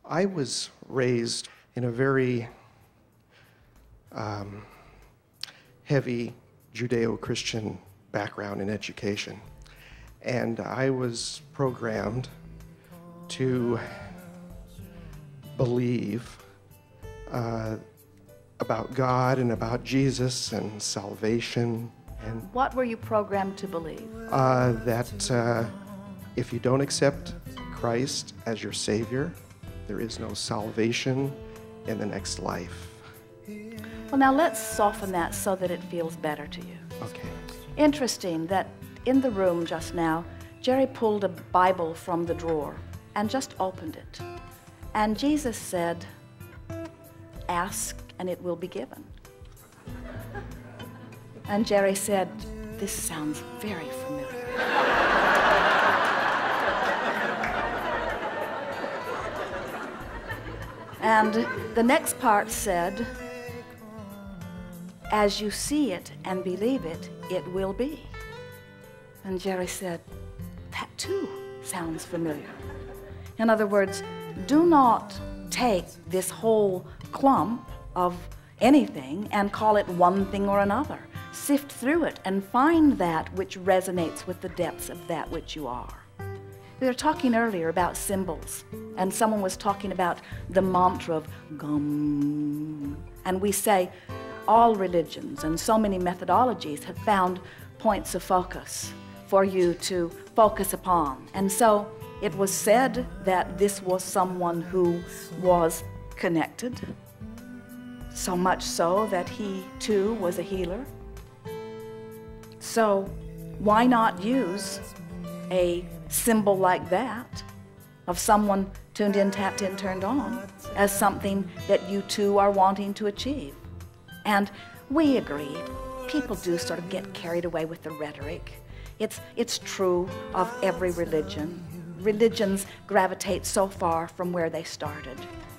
I was raised in a very heavy Judeo-Christian background in education. And I was programmed to believe about God and about Jesus and salvation. And what were you programmed to believe? That if you don't accept Christ as your Savior, there is no salvation in the next life. Well, now let's soften that so that it feels better to you. Okay. Interesting that in the room just now, Jerry pulled a Bible from the drawer and just opened it. And Jesus said, "Ask and it will be given." And Jerry said, "This sounds very familiar." And the next part said, "As you see it and believe it, it will be." And Jerry said, "That too sounds familiar." In other words, do not take this whole clump of anything and call it one thing or another. Sift through it and find that which resonates with the depths of that which you are. We were talking earlier about symbols, and someone was talking about the mantra of Gum. And we say all religions and so many methodologies have found points of focus for you to focus upon. And so it was said that this was someone who was connected, so much so that he too was a healer. So why not use a symbol like that of someone tuned in, tapped in, turned on as something that you too are wanting to achieve? And we agreed. People do sort of get carried away with the rhetoric. It's true of every religion. Religions gravitate so far from where they started.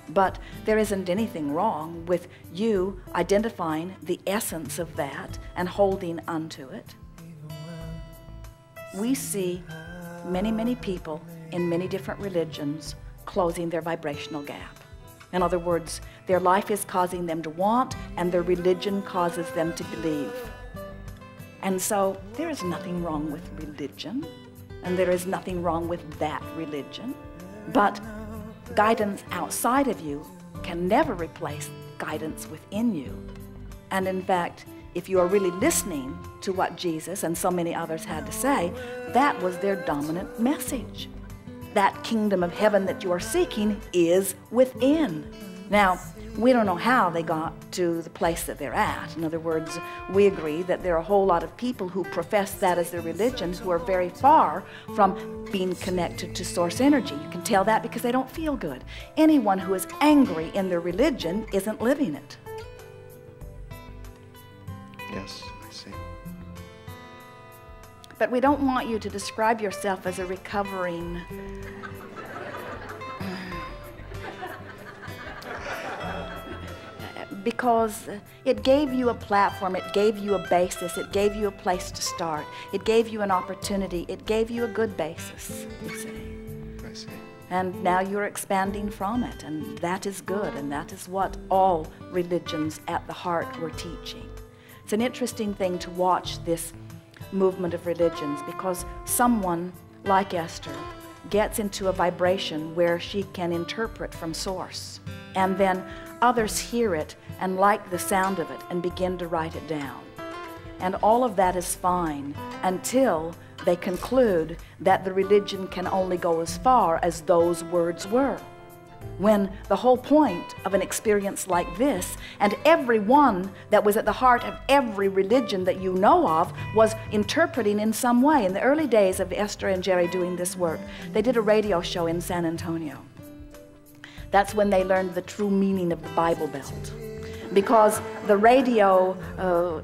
But there isn't anything wrong with you identifying the essence of that and holding onto it. We see many, many people in many different religions closing their vibrational gap. In other words, their life is causing them to want, and their religion causes them to believe. And so there is nothing wrong with religion, and there is nothing wrong with that religion. But guidance outside of you can never replace guidance within you. And in fact, if you are really listening to what Jesus and so many others had to say, that was their dominant message. That kingdom of heaven that you are seeking is within. Now, we don't know how they got to the place that they're at. In other words, we agree that there are a whole lot of people who profess that as their religion who are very far from being connected to source energy. You can tell that because they don't feel good. Anyone who is angry in their religion isn't living it. Yes, I see. But we don't want you to describe yourself as a recovering because it gave you a platform, it gave you a basis, it gave you a place to start, it gave you an opportunity, it gave you a good basis, you see. I see. And now you're expanding from it, and that is good, and that is what all religions at the heart were teaching. It's an interesting thing to watch this movement of religions, because someone like Esther gets into a vibration where she can interpret from source, and then others hear it and like the sound of it and begin to write it down. And all of that is fine until they conclude that the religion can only go as far as those words were. When the whole point of an experience like this, and everyone that was at the heart of every religion that you know of was interpreting in some way. In the early days of Esther and Jerry doing this work, they did a radio show in San Antonio. That's when they learned the true meaning of the Bible Belt. because the radio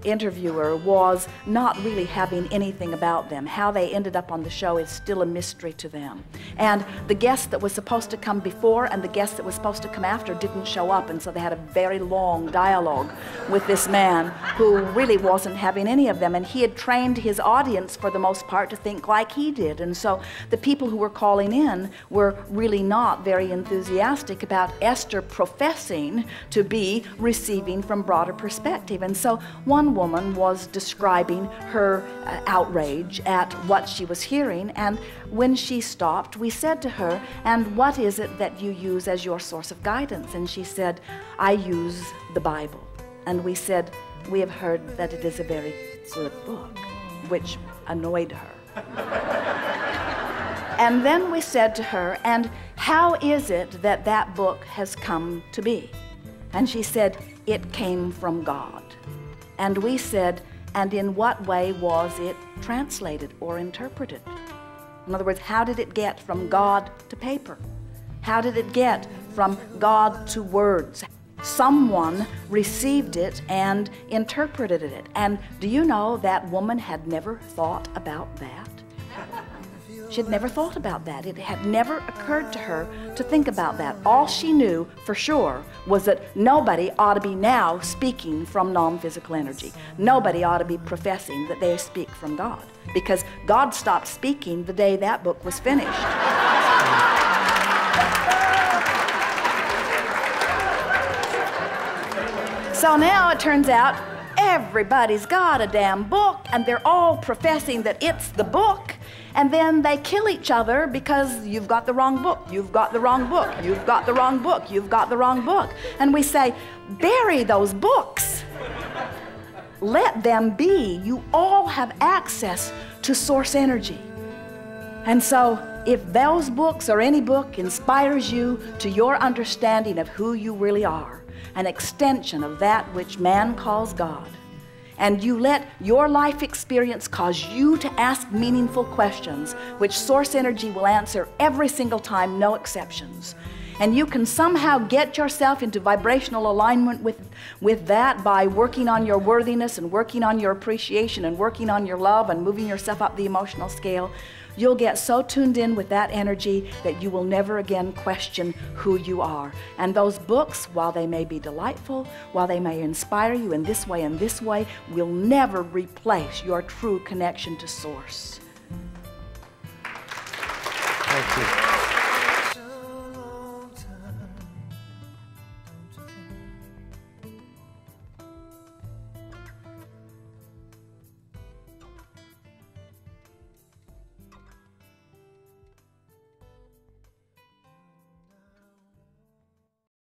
interviewer was not really having anything about them. How they ended up on the show is still a mystery to them. And the guest that was supposed to come before and the guest that was supposed to come after didn't show up, and so they had a very long dialogue with this man who really wasn't having any of them, and he had trained his audience for the most part to think like he did. And so the people who were calling in were really not very enthusiastic about Esther professing to be receiving from broader perspective. And so one woman was describing her outrage at what she was hearing, and when she stopped, we said to her, "And what is it that you use as your source of guidance?" And she said, "I use the Bible." And we said, "We have heard that it is a very good book," which annoyed her. And then we said to her, "And how is it that that book has come to be?" And she said, "It came from God." And we said, "And in what way was it translated or interpreted?" In other words, how did it get from God to paper? How did it get from God to words? Someone received it and interpreted it. And do you know that woman had never thought about that? She had never thought about that. It had never occurred to her to think about that. All she knew for sure was that nobody ought to be now speaking from non-physical energy. Nobody ought to be professing that they speak from God, because God stopped speaking the day that book was finished. So now it turns out everybody's got a damn book, and they're all professing that it's the book, and then they kill each other because you've got the wrong book, you've got the wrong book, you've got the wrong book, you've got the wrong book. And we say, bury those books. Let them be. You all have access to source energy. And so if those books or any book inspires you to your understanding of who you really are, an extension of that which man calls God, and you let your life experience cause you to ask meaningful questions, which source energy will answer every single time, no exceptions, and you can somehow get yourself into vibrational alignment with that by working on your worthiness and working on your appreciation and working on your love and moving yourself up the emotional scale, you'll get so tuned in with that energy that you will never again question who you are. And those books, while they may be delightful, while they may inspire you in this way and this way, will never replace your true connection to Source.